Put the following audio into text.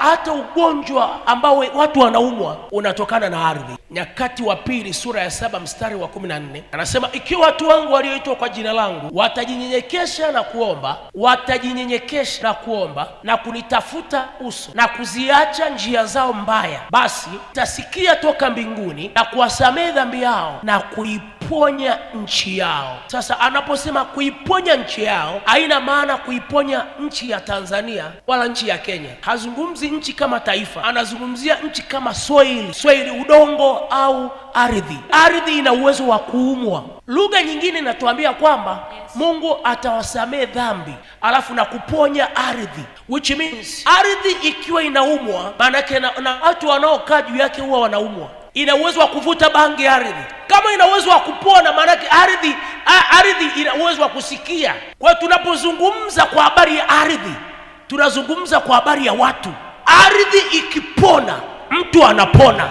hata ugonjwa ambao watu wanaumwa unatokana na ardhi. Nyakati wa pili sura ya 7 mstari wa 14 anasema, ikiwa watu wangu walioitwa kwa jina langu watajinyenyekesha na kuomba na kunitafuta uso na kuziacha njia zao mbaya, basi tasikia toka mbinguni na kuwasamehe dhambi yao na kuiponya nchi yao. Sasa anaposema kuiponya nchi yao, haina maana kuiponya nchi ya Tanzania wala nchi ya Kenya. Hazungumzi nchi kama taifa, anazungumzia nchi kama soil, udongo au ardhi. Ardhi ina uwezo wa kuumwa. Lugha nyingine inatuambia kwamba Mungu atawasamehe dhambi alafu na kuponya ardhi, which means ardhi ikiwa inaumwa, maana yake na watu wanaokaa juu yake huwa wanaumwa. Ina uwezo wa kuvuta bangi ardhi. Kama ina uwezo wa kupona, maana yake ardhi ina uwezo wa kusikia. Kwa hiyo tunapozungumza kwa habari ya ardhi, tunazungumza kwa habari ya watu. Ardhi ikipona, mtu anapona.